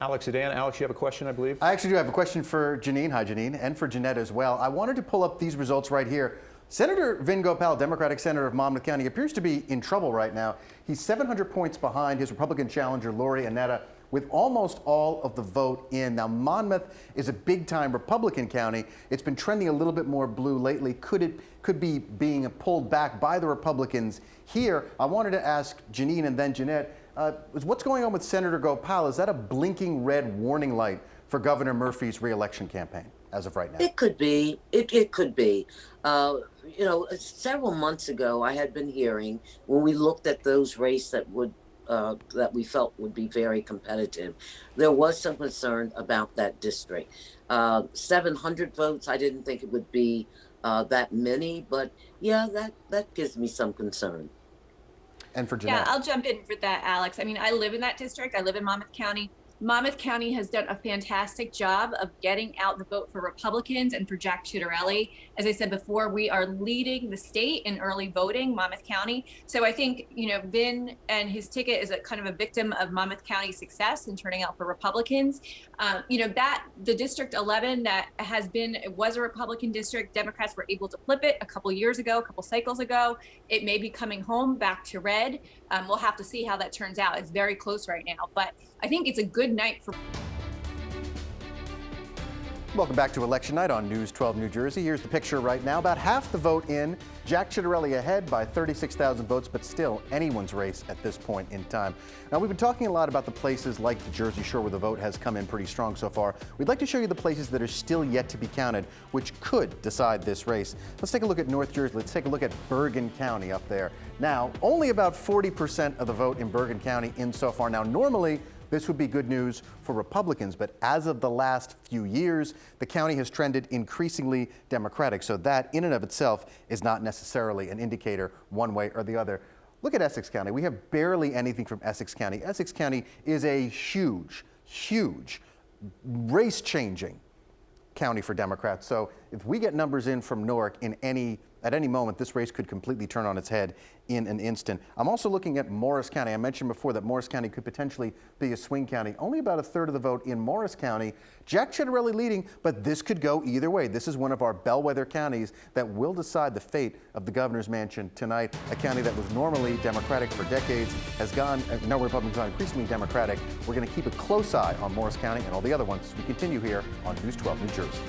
Alex Zdan. Alex, you have a question, I believe? I actually do have a question for Janine. Hi, Janine, and for Jeanette as well. I wanted to pull up these results right here. Senator Vin Gopal, Democratic Senator of Monmouth County, appears to be in trouble right now. He's 700 points behind his Republican challenger, Lori Annetta, with almost all of the vote in. Now, Monmouth is a big-time Republican county. It's been trending a little bit more blue lately. Could be being pulled back by the Republicans here. I wanted to ask Janine and then Jeanette, what's going on with Senator Gopal? Is that a blinking red warning light for Governor Murphy's re-election campaign as of right now? It could be. It could be. Several months ago, I had been hearing when we looked at those races that we felt would be very competitive, there was some concern about that district. 700 votes, I didn't think it would be that many, but yeah, that gives me some concern. And for Jeanette. Yeah, I'll jump in for that, Alex. I mean, I live in that district. I live in Monmouth County. Monmouth County has done a fantastic job of getting out the vote for Republicans and for Jack Ciattarelli. As I said before, we are leading the state in early voting, Monmouth County. So I think, Vin and his ticket is a kind of a victim of Monmouth County's success in turning out for Republicans. The District 11 that was a Republican district. Democrats were able to flip it a couple years ago, a couple cycles ago. It may be coming home back to red. We'll have to see how that turns out. It's very close right now, but I think it's a good night for. Welcome back to Election Night on News 12 New Jersey. Here's the picture right now. About half the vote in. Jack Ciattarelli ahead by 36,000 votes, but still anyone's race at this point in time. Now, we've been talking a lot about the places like the Jersey Shore where the vote has come in pretty strong so far. We'd like to show you the places that are still yet to be counted, which could decide this race. Let's take a look at North Jersey. Let's take a look at Bergen County up there. Now, only about 40% of the vote in Bergen County in so far. Now, normally, this would be good news for Republicans, but as of the last few years, the county has trended increasingly Democratic. So that in and of itself is not necessarily an indicator one way or the other. Look at Essex County. We have barely anything from Essex County. Essex County is a huge, huge race-changing county for Democrats. So if we get numbers in from Newark at any moment, this race could completely turn on its head in an instant. I'm also looking at Morris County. I mentioned before that Morris County could potentially be a swing county. Only about a third of the vote in Morris County. Jack Ciattarelli leading, but this could go either way. This is one of our bellwether counties that will decide the fate of the governor's mansion tonight. A county that was normally Democratic for decades has gone, no, Republicans gone increasingly Democratic. We're going to keep a close eye on Morris County and all the other ones as we continue here on News 12 New Jersey.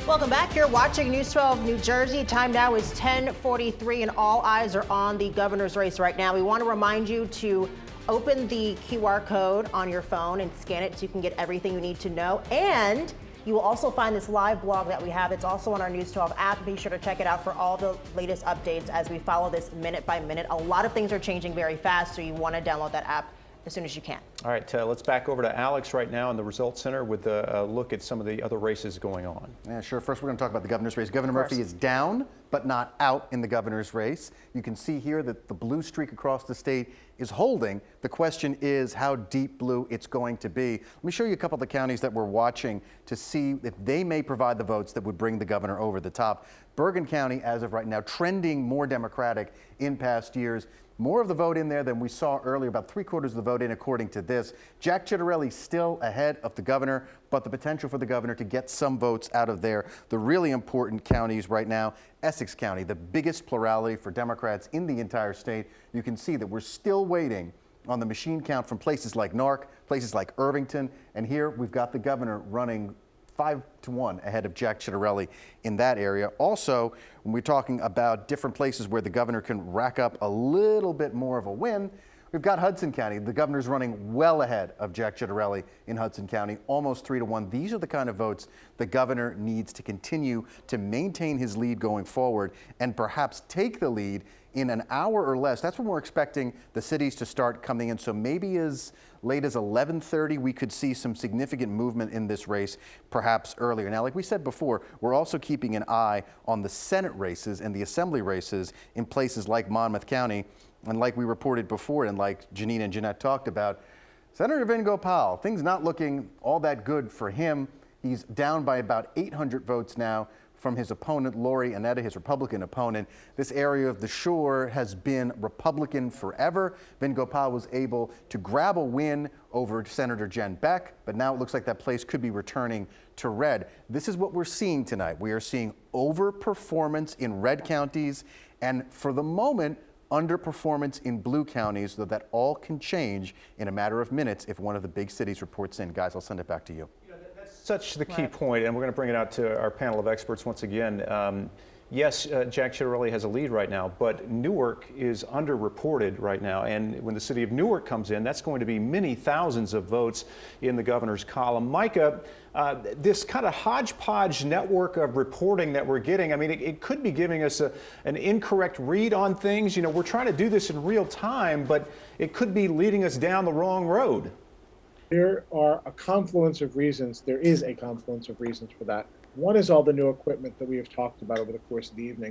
Welcome back. You're watching News 12 New Jersey. Time now is 10:43 and all eyes are on the governor's race right now. We want to remind you to open the QR code on your phone and scan it so you can get everything you need to know. And you will also find this live blog that we have. It's also on our News 12 app. Be sure to check it out for all the latest updates as we follow this minute by minute. A lot of things are changing very fast, so you want to download that app as soon as you can. All right, let's back over to Alex right now in the Results Center with a look at some of the other races going on. Yeah, sure. First, we're going to talk about the governor's race. Governor Murphy is down, but not out in the governor's race. You can see here that the blue streak across the state is holding. The question is how deep blue it's going to be. Let me show you a couple of the counties that we're watching to see if they may provide the votes that would bring the governor over the top. Bergen County, as of right now, trending more Democratic in past years. More of the vote in there than we saw earlier, about 3/4 of the vote in according to this. Jack Ciattarelli still ahead of the governor but the potential for the governor to get some votes out of there. The really important counties right now, Essex County, the biggest plurality for Democrats in the entire state. You can see that we're still waiting on the machine count from places like Newark, places like Irvington, and here we've got the governor running 5-1 ahead of Jack Ciattarelli in that area. Also, when we're talking about different places where the governor can rack up a little bit more of a win, we've got Hudson County. The governor's running well ahead of Jack Ciattarelli in Hudson County, almost 3-1. These are the kind of votes the governor needs to continue to maintain his lead going forward and perhaps take the lead in an hour or less. That's when we're expecting the cities to start coming in. So maybe as late as 11:30, we could see some significant movement in this race, perhaps earlier. Now, like we said before, we're also keeping an eye on the Senate races and the Assembly races in places like Monmouth County. And like we reported before, and like Janine and Jeanette talked about, Senator Vin Gopal, things not looking all that good for him. He's down by about 800 votes now from his opponent, Lori Annetta, his Republican opponent. This area of the shore has been Republican forever. Vin Gopal was able to grab a win over Senator Jen Beck, but now it looks like that place could be returning to red. This is what we're seeing tonight. We are seeing overperformance in red counties, and for the moment, underperformance in blue counties, though that all can change in a matter of minutes if one of the big cities reports in. Guys, I'll send it back to you. Such the key point, and we're going to bring it out to our panel of experts once again. Yes, Jack Ciattarelli has a lead right now, but Newark is underreported right now, and when the city of Newark comes in, that's going to be many thousands of votes in the governor's column. Micah, this kind of hodgepodge network of reporting that we're getting, I mean, it could be giving us an incorrect read on things. You know, we're trying to do this in real time, but it could be leading us down the wrong road. There are a confluence of reasons. There is a confluence of reasons for that. One is all the new equipment that we have talked about over the course of the evening.